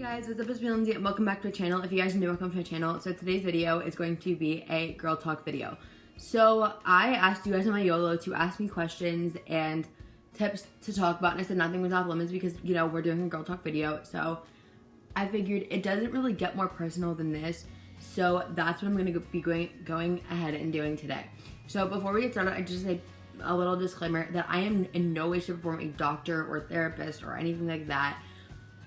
Guys, what's up? It's me, Lindsay, and welcome back to my channel. If you guys are new, welcome to my channel. So today's video is going to be a girl talk video. So I asked you guys on my YOLO to ask me questions and tips to talk about, and I said nothing was off limits because, you know, we're doing a girl talk video. So I figured it doesn't really get more personal than this. So that's what I'm going to be going ahead and doing today. So before we get started, I just say a little disclaimer that I am in no way, shape, or form a doctor or therapist or anything like that.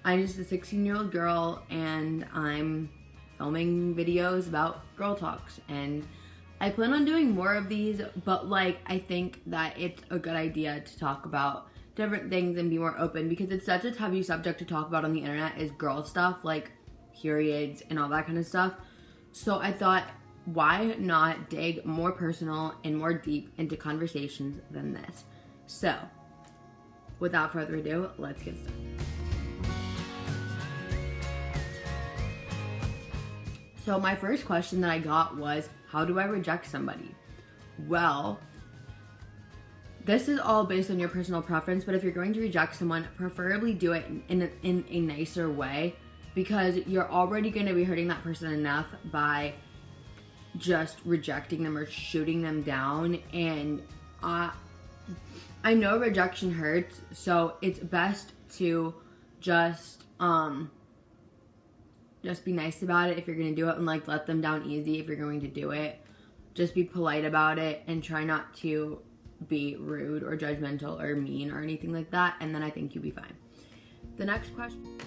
I'm just a 16-year-old girl, and I'm filming videos about girl talks, and I plan on doing more of these, but like, I think that it's a good idea to talk about different things and be more open, because it's such a taboo subject to talk about on the internet is girl stuff, like periods and all that kind of stuff. So I thought, why not dig more personal and more deep into conversations than this? So without further ado, let's get started. So my first question that I got was, how do I reject somebody? Well, this is all based on your personal preference, but if you're going to reject someone, preferably do it in a nicer way, because you're already going to be hurting that person enough by just rejecting them or shooting them down. And I know rejection hurts, so it's best to just be nice about it if you're going to do it, and like let them down easy if you're going to do it. Just be polite about it and try not to be rude or judgmental or mean or anything like that, and then I think you'll be fine. The next question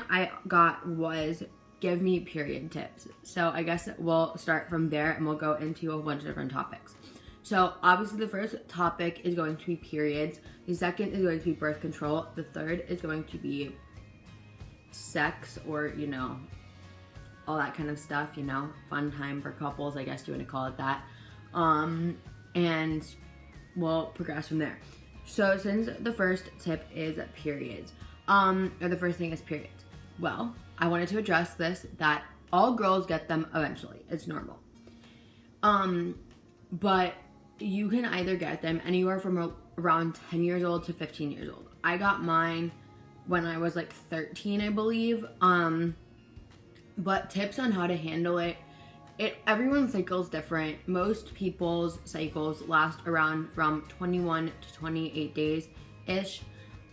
I got was, give me period tips. So I guess we'll start from there and we'll go into a bunch of different topics. So obviously the first topic is going to be periods. The second is going to be birth control. The third is going to be sex, or, you know, all that kind of stuff, you know, fun time for couples, I guess you want to call it that. And we'll progress from there. So since the first tip is periods, or the first thing is periods. Well, I wanted to address this, that all girls get them eventually. It's normal. But you can either get them anywhere from around 10 years old to 15 years old. I got mine when I was like 13, I believe. But tips on how to handle it. Everyone's cycle is different. Most people's cycles last around from 21 to 28 days-ish.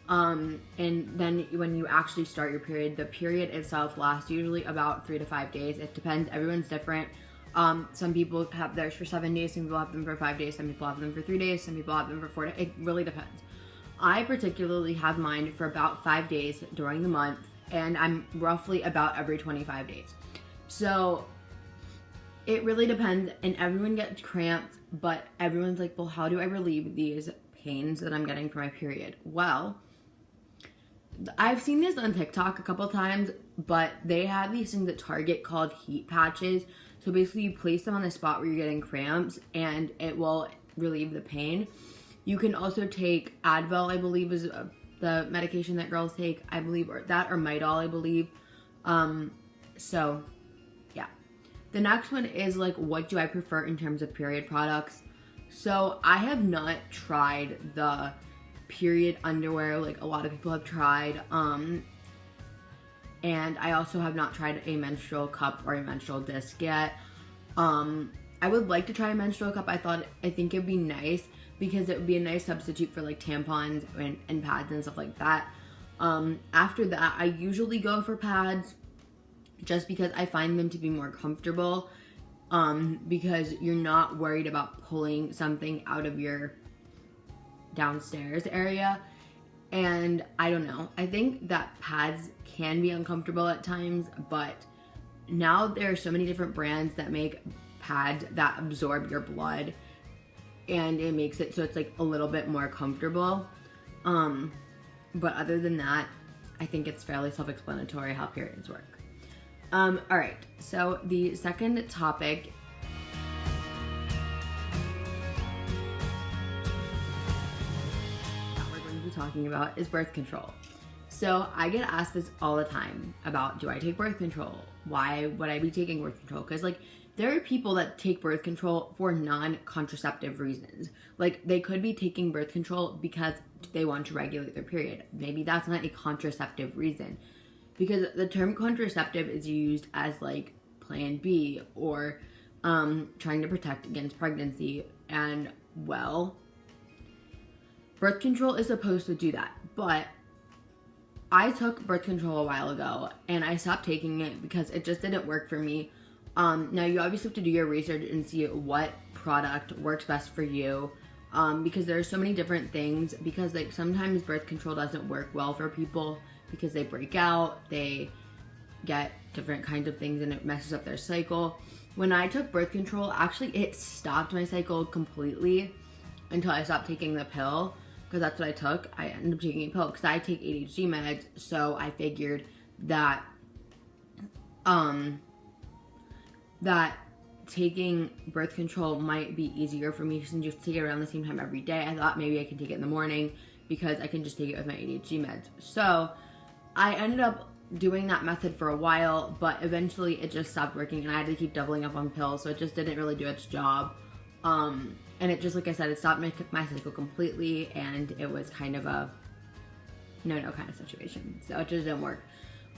And then when you actually start your period, the period itself lasts usually about 3 to 5 days. It depends. Everyone's different. Some people have theirs for 7 days, some people have them for 5 days, some people have them for 3 days, some people have them for 4 days. It really depends. I particularly have mine for about 5 days during the month, and I'm roughly about every 25 days. So it really depends, and everyone gets cramps, but everyone's like, well, how do I relieve these pains that I'm getting from my period? Well, I've seen this on TikTok a couple times, but they have these things at Target called heat patches. So basically you place them on the spot where you're getting cramps, and it will relieve the pain. You can also take Advil, I believe is the medication that girls take, I believe, or that, or Midol, I believe. So yeah. The next one is like, what do I prefer in terms of period products? So I have not tried the period underwear like a lot of people have tried. And I also have not tried a menstrual cup or a menstrual disc yet. I would like to try a menstrual cup. I think it'd be nice, because it would be a nice substitute for like tampons and pads and stuff like that. After that, I usually go for pads, just because I find them to be more comfortable, because you're not worried about pulling something out of your downstairs area. And I don't know, I think that pads can be uncomfortable at times, but now there are so many different brands that make pads that absorb your blood, and it makes it so it's like a little bit more comfortable. But other than that, I think it's fairly self-explanatory how periods work. Alright, so the second topic talking about is birth control. So I get asked this all the time about, do I take birth control? Why would I be taking birth control? Because like, there are people that take birth control for non-contraceptive reasons. Like, they could be taking birth control because they want to regulate their period. Maybe that's not a contraceptive reason. Because the term contraceptive is used as, like, plan B or trying to protect against pregnancy. And, well, birth control is supposed to do that. But I took birth control a while ago, and I stopped taking it because it just didn't work for me. Now, you obviously have to do your research and see what product works best for you, because there are so many different things, because, like, sometimes birth control doesn't work well for people because they break out, they get different kinds of things, and it messes up their cycle. When I took birth control, actually, it stopped my cycle completely until I stopped taking the pill, because that's what I took. I ended up taking a pill because I take ADHD meds, so I figured that that taking birth control might be easier for me since you have to take it around the same time every day. I thought maybe I could take it in the morning because I can just take it with my ADHD meds. So I ended up doing that method for a while, but eventually it just stopped working, and I had to keep doubling up on pills, so it just didn't really do its job. And it just, like I said, it stopped my cycle completely, and it was kind of a no kind of situation. So it just didn't work.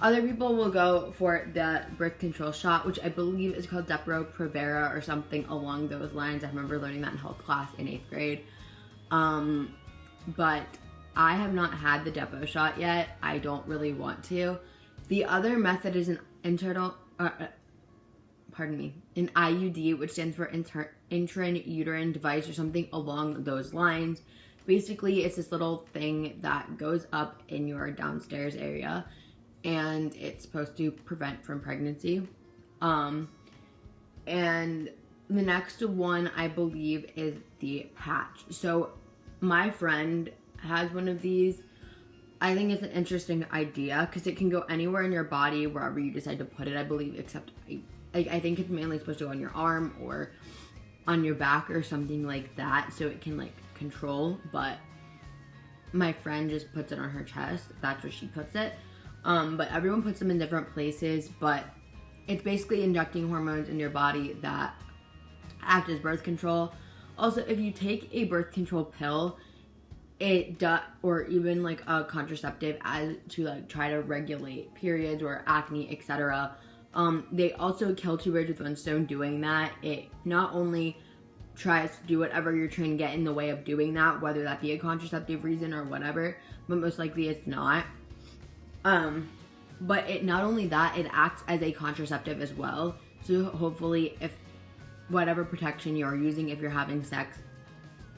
Other people will go for the birth control shot, which I believe is called Depo-Provera or something along those lines. I remember learning that in health class in 8th grade. But I have not had the Depo shot yet. I don't really want to. The other method is an an IUD, which stands for intrauterine device or something along those lines. Basically, it's this little thing that goes up in your downstairs area, and it's supposed to prevent from pregnancy. And the next one, I believe, is the patch. So my friend has one of these. I think it's an interesting idea because it can go anywhere in your body, wherever you decide to put it, I believe, except I think it's mainly supposed to go on your arm or on your back or something like that, so it can, like, control. But my friend just puts it on her chest. That's where she puts it. But everyone puts them in different places, but it's basically injecting hormones in your body that act as birth control. Also, if you take a birth control pill, it does, or even like a contraceptive, as to like try to regulate periods or acne, etc. They also kill two birds with one stone doing that. It not only tries to do whatever you're trying to get in the way of doing that, whether that be a contraceptive reason or whatever, but most likely it's not. But it not only that, it acts as a contraceptive as well. So hopefully, if whatever protection you're using, if you're having sex,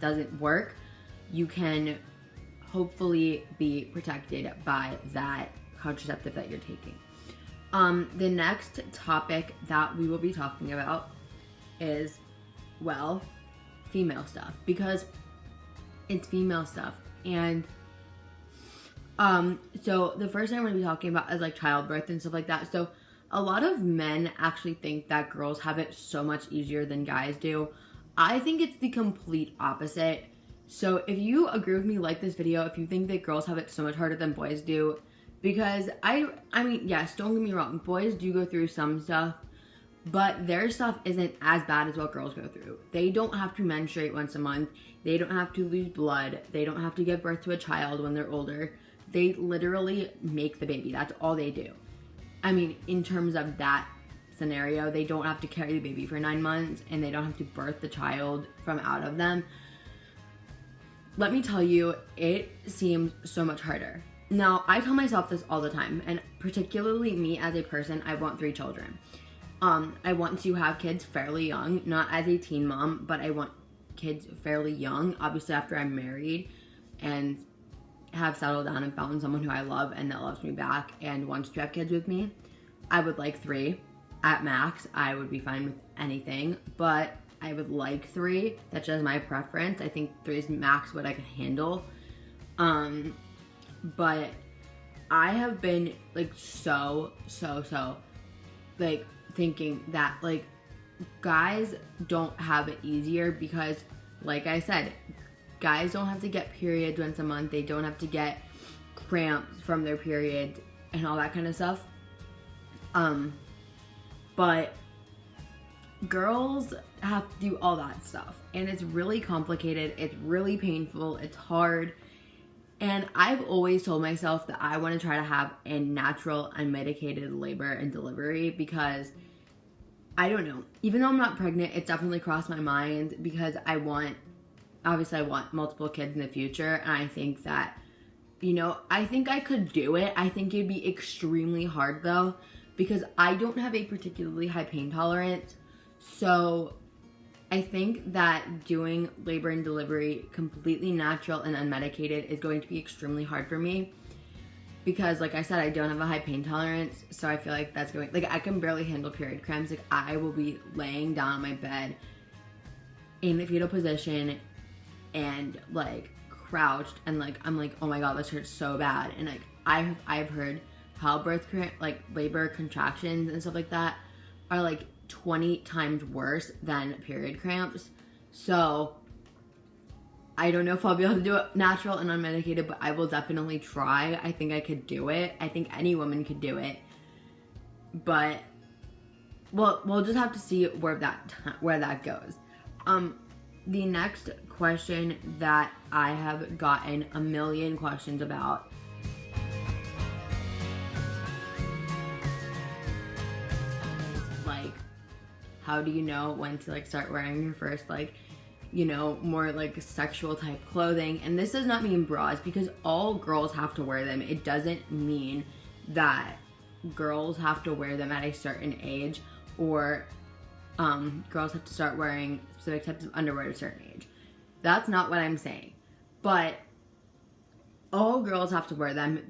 doesn't work, you can hopefully be protected by that contraceptive that you're taking. The next topic that we will be talking about is, well, female stuff, because it's female stuff. And so the first thing I'm going to be talking about is like childbirth and stuff like that. So a lot of men actually think that girls have it so much easier than guys do. I think it's the complete opposite. So if you agree with me, like this video. If you think that girls have it so much harder than boys do, because I mean, yes, don't get me wrong, boys do go through some stuff, but their stuff isn't as bad as what girls go through. They don't have to menstruate once a month. They don't have to lose blood. They don't have to give birth to a child when they're older. They literally make the baby. That's all they do. I mean, in terms of that scenario, they don't have to carry the baby for 9 months, and they don't have to birth the child from out of them. Let me tell you, it seems so much harder. Now, I tell myself this all the time, and particularly me as a person, I want 3 children. I want to have kids fairly young, not as a teen mom, but I want kids fairly young, obviously after I'm married and have settled down and found someone who I love and that loves me back and wants to have kids with me. I would like 3 at max. I would be fine with anything, but I would like 3. That's just my preference. I think 3 is max what I could handle. But I have been like so like thinking that like guys don't have it easier because, like I said, guys don't have to get periods once a month. They don't have to get cramps from their periods and all that kind of stuff. But girls have to do all that stuff, and it's really complicated, it's really painful, it's hard. And I've always told myself that I want to try to have a natural, unmedicated labor and delivery, because I don't know, even though I'm not pregnant, it's definitely crossed my mind, because I want multiple kids in the future. And I think that, I think I could do it. I think it'd be extremely hard though, because I don't have a particularly high pain tolerance. So I think that doing labor and delivery completely natural and unmedicated is going to be extremely hard for me, because like I said, I don't have a high pain tolerance. So I feel like that's going, like, I can barely handle period cramps. Like, I will be laying down on my bed in the fetal position and like crouched, and like I'm like, oh my god, this hurts so bad. And like I've heard how labor contractions and stuff like that are like 20 times worse than period cramps. So I don't know if I'll be able to do it natural and unmedicated, but I will definitely try. I think I could do it. I think any woman could do it. But we'll just have to see where that goes. The next question that I have gotten a million questions about is like, how do you know when to like start wearing your first more like sexual type clothing? And this does not mean bras, because all girls have to wear them. It doesn't mean that girls have to wear them at a certain age, or girls have to start wearing specific types of underwear at a certain age. That's not what I'm saying. But all girls have to wear them.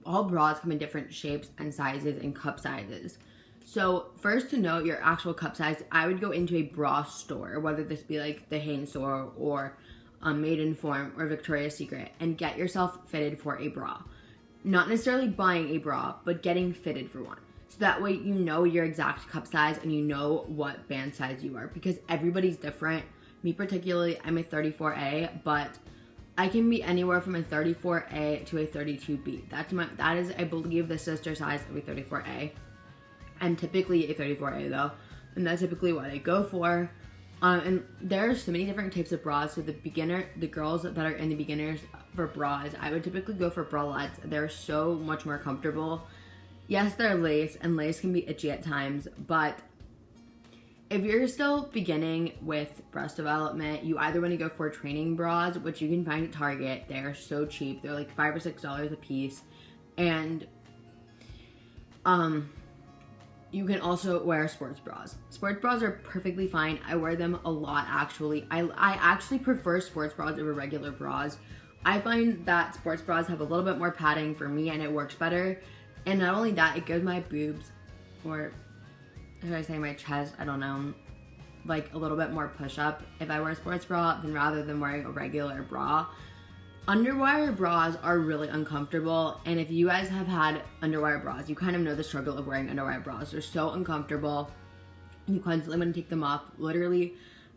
All bras come in different shapes and sizes and cup sizes. So first, to know your actual cup size, I would go into a bra store, whether this be like the Hanes store or Maidenform or Victoria's Secret, and get yourself fitted for a bra. Not necessarily buying a bra, but getting fitted for one. So that way you know your exact cup size and you know what band size you are, because everybody's different. Me particularly, I'm a 34A, but I can be anywhere from a 34A to a 32B. That is, I believe, the sister size of a 34A. I'm typically a 34A though, and that's typically what I go for. And there are so many different types of bras. So the girls that are in the beginners for bras, I would typically go for bralettes. They're so much more comfortable. Yes, they're lace, and lace can be itchy at times, but if you're still beginning with breast development, you either want to go for training bras, which you can find at Target. They're so cheap. They're like $5 or $6 a piece. And you can also wear sports bras. Sports bras are perfectly fine. I wear them a lot, actually. I actually prefer sports bras over regular bras. I find that sports bras have a little bit more padding for me, and it works better. And not only that, it gives my boobs, or should I say my chest, I don't know, like a little bit more push-up if I wear a sports bra rather than wearing a regular bra. Underwire bras are really uncomfortable, and if you guys have had underwire bras, you kind of know the struggle of wearing underwire bras. They're so uncomfortable. You constantly want to take them off. Literally,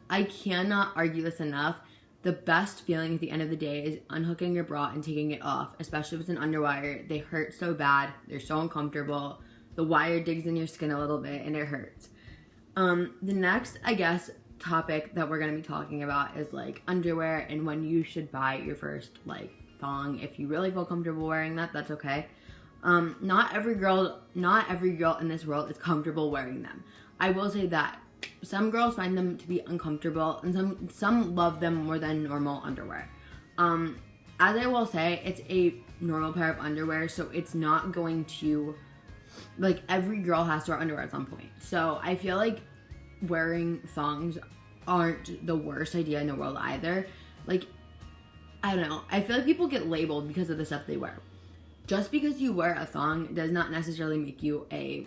I cannot argue this enough. The best feeling at the end of the day is unhooking your bra and taking it off, especially if it's an underwire. They hurt so bad. They're so uncomfortable. The wire digs in your skin a little bit and it hurts. The next, I guess, topic that we're going to be talking about is like underwear and when you should buy your first like thong. If you really feel comfortable wearing that, that's okay. Not every girl in this world is comfortable wearing them. I will say that some girls find them to be uncomfortable, and some love them more than normal underwear. As I will say, it's a normal pair of underwear, so it's not going to, like, every girl has to wear underwear at some point. So I feel like wearing thongs aren't the worst idea in the world either. Like, I don't know. I feel like people get labeled because of the stuff they wear. Just because you wear a thong does not necessarily make you a,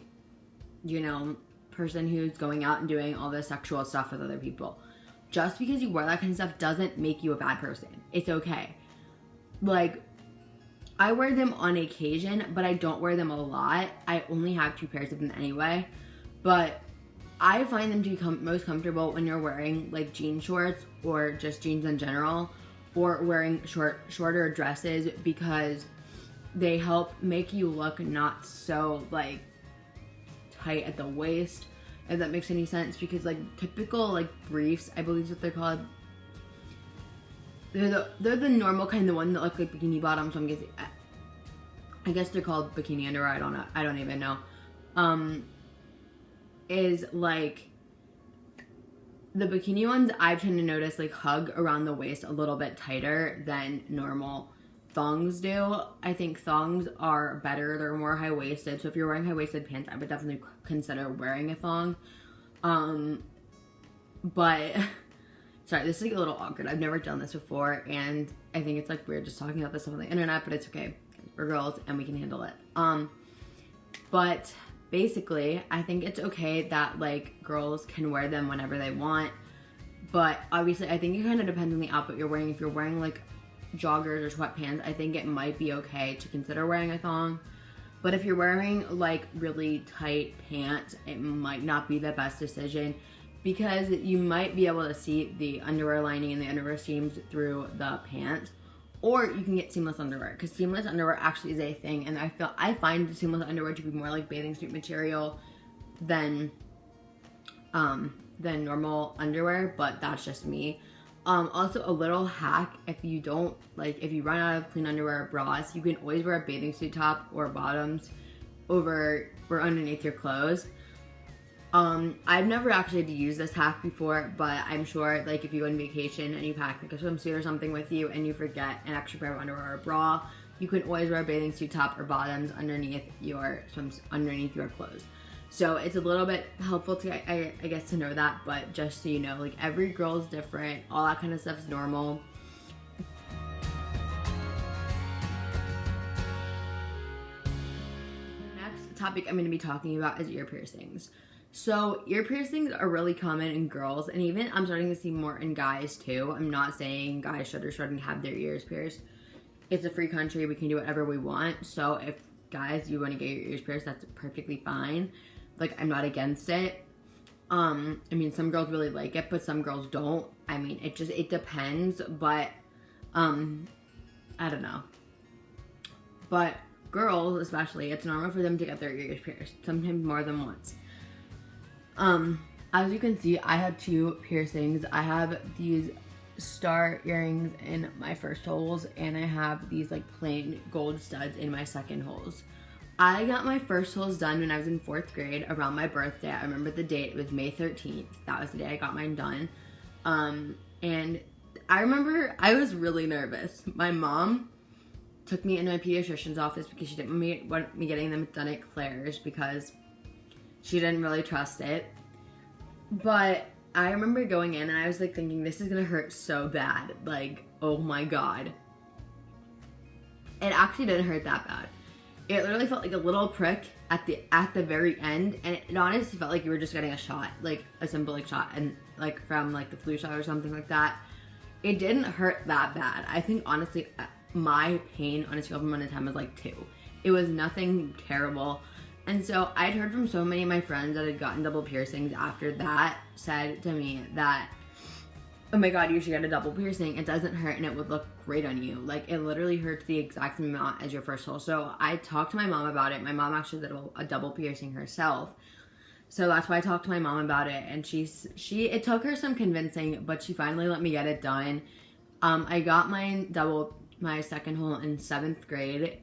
person who's going out and doing all this sexual stuff with other people. Just because you wear that kind of stuff doesn't make you a bad person. It's okay. Like, I wear them on occasion, but I don't wear them a lot. I only have 2 pairs of them anyway. But I find them to be most comfortable when you're wearing like jean shorts or just jeans in general, or wearing shorter dresses, because they help make you look not so like tight at the waist, if that makes any sense, because like typical like briefs, I believe is what they're called. They're the normal kind, the one that look like bikini bottoms. So I'm guessing, I guess they're called bikini underwear. I don't know. I don't even know. Is like the bikini ones, I tend to notice like hug around the waist a little bit tighter than normal thongs do. I think thongs are better. They're more high-waisted. So if you're wearing high-waisted pants, I would definitely consider wearing a thong. But sorry, this is like a little awkward. I've never done this before, and I think it's like weird just talking about this on the internet, but it's okay. We're girls and we can handle it. But basically, I think it's okay that like girls can wear them whenever they want. But obviously, I think it kind of depends on the outfit you're wearing. If you're wearing like joggers or sweatpants, I think it might be okay to consider wearing a thong. But if you're wearing like really tight pants, it might not be the best decision, because you might be able to see the underwear lining and the underwear seams through the pants. Or you can get seamless underwear, because seamless underwear actually is a thing, and I find seamless underwear to be more like bathing suit material than normal underwear, but that's just me. Also, a little hack: if you run out of clean underwear or bras, you can always wear a bathing suit top or bottoms over or underneath your clothes. I've never actually had to use this hack before, but I'm sure like if you go on vacation and you pack like a swimsuit or something with you and you forget an extra pair of underwear or a bra, you can always wear a bathing suit top or bottoms underneath your clothes. So it's a little bit helpful to, I guess, to know that, but just so you know, like every girl is different, all that kind of stuff is normal. The next topic I'm going to be talking about is ear piercings. So ear piercings are really common in girls, and even I'm starting to see more in guys too. I'm not saying guys should or shouldn't have their ears pierced. It's a free country, we can do whatever we want. So if guys, you want to get your ears pierced, that's perfectly fine. Like, I'm not against it. I mean, some girls really like it, but some girls don't. I mean, it depends, but I don't know. But girls especially, it's normal for them to get their ears pierced, sometimes more than once. As you can see, I have 2 piercings. I have these star earrings in my first holes, and I have these like plain gold studs in my second holes. I got my first holes done when I was in 4th grade around my birthday. I remember the date. It was May 13th. That was the day I got mine done. And I remember I was really nervous. My mom took me into my pediatrician's office because she didn't want me getting them done at Claire's because she didn't really trust it. But I remember going in and I was like thinking, this is gonna hurt so bad. Like, oh my god. It actually didn't hurt that bad. It literally felt like a little prick at the very end, and it honestly felt like you were just getting a shot, like a simple like shot, and like from like the flu shot or something like that. It didn't hurt that bad. I think honestly, my pain on a scale from 1 to 10 was like 2. It was nothing terrible. And so I'd heard from so many of my friends that had gotten double piercings after that said to me that, oh my god, you should get a double piercing. It doesn't hurt and it would look great on you. Like, it literally hurts the exact same amount as your first hole. So I talked to my mom about it. My mom actually did a double piercing herself. So that's why I talked to my mom about it. And it took her some convincing, but she finally let me get it done. I got my second hole in 7th grade.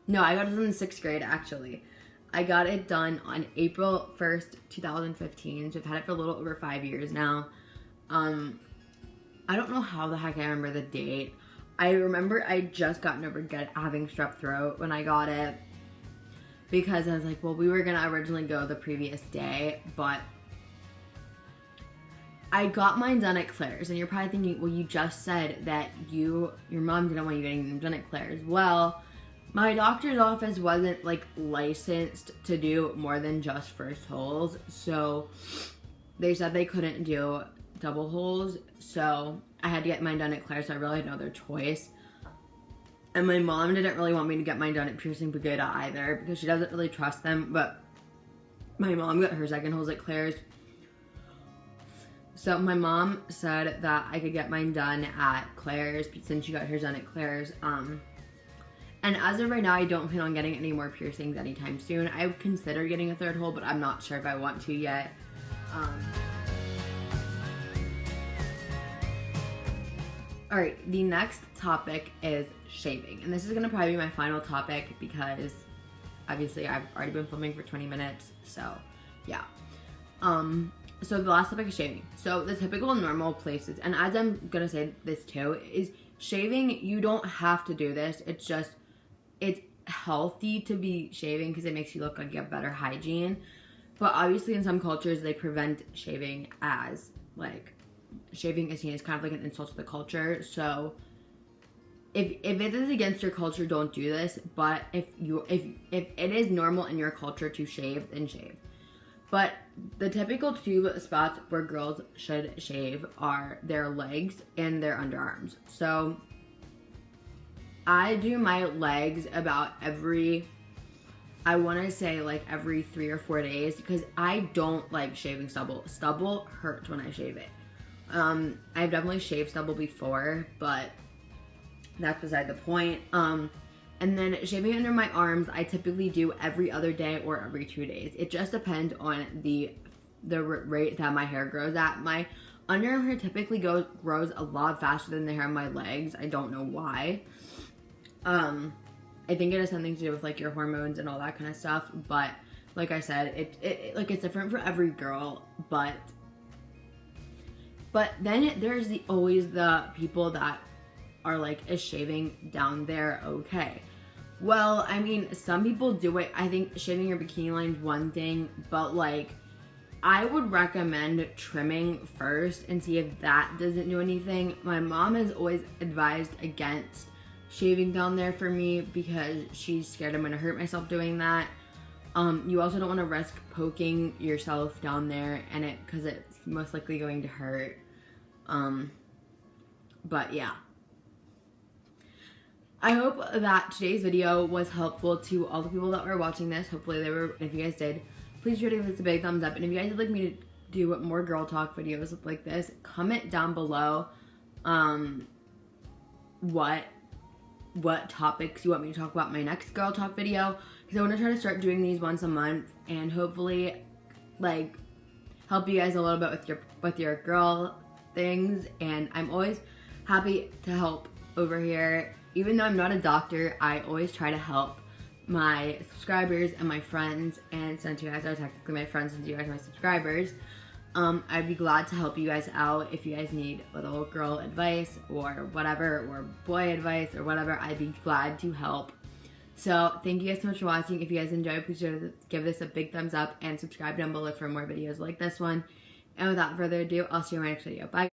No, I got it done in 6th grade, actually. I got it done on April 1st, 2015. So I've had it for a little over 5 years now. I don't know how the heck I remember the date. I remember I just gotten over having strep throat when I got it, because I was like, well, we were gonna originally go the previous day, but I got mine done at Claire's. And you're probably thinking, well, you just said that your mom didn't want you getting them done at Claire's. Well, my doctor's office wasn't like licensed to do more than just first holes, so they said they couldn't do double holes, so I had to get mine done at Claire's, so I really had no other choice. And my mom didn't really want me to get mine done at Piercing Pagoda either, because she doesn't really trust them, but my mom got her second holes at Claire's. So my mom said that I could get mine done at Claire's since she got hers done at Claire's. And as of right now, I don't plan on getting any more piercings anytime soon. I would consider getting a third hole, but I'm not sure if I want to yet. Alright, the next topic is shaving. And this is going to probably be my final topic because obviously I've already been filming for 20 minutes. So, yeah. So the last topic is shaving. So the typical normal places, and as I'm going to say this too, is shaving, you don't have to do this. It's just, it's healthy to be shaving because it makes you look like you have better hygiene. But obviously in some cultures, they prevent shaving as, like, shaving is seen as kind of like an insult to the culture. So if it is against your culture, don't do this. But if it is normal in your culture to shave, then shave. But the typical two spots where girls should shave are their legs and their underarms. So I do my legs about every, I want to say like every 3 or 4 days because I don't like shaving stubble. Stubble hurts when I shave it. I've definitely shaved stubble before, but that's beside the point. And then shaving under my arms, I typically do every other day or every 2 days. It just depends on the rate that my hair grows at. My underarm hair typically grows a lot faster than the hair on my legs. I don't know why. I think it has something to do with like your hormones and all that kind of stuff. But like I said, it's different for every girl. But then there's always the people that are like, is shaving down there okay? Well, I mean, some people do it. I think shaving your bikini line is one thing, but like, I would recommend trimming first and see if that doesn't do anything. My mom has always advised against shaving down there for me because she's scared I'm gonna hurt myself doing that. You also don't want to risk poking yourself down there because it's most likely going to hurt. But yeah. I hope that today's video was helpful to all the people that were watching this. Hopefully they were. If you guys did, please try to give this a big thumbs up. And if you guys would like me to do more girl talk videos like this, comment down below what topics you want me to talk about in my next girl talk video. Because I want to try to start doing these once a month and hopefully like help you guys a little bit with your girl things. And I'm always happy to help over here. Even though I'm not a doctor, I always try to help my subscribers and my friends, and since you guys are technically my friends, since you guys are my subscribers, I'd be glad to help you guys out if you guys need little girl advice or whatever, or boy advice or whatever. I'd be glad to help. So thank you guys so much for watching. If you guys enjoyed, please give this a big thumbs up and subscribe down below for more videos like this one. And without further ado, I'll see you in my next video. Bye.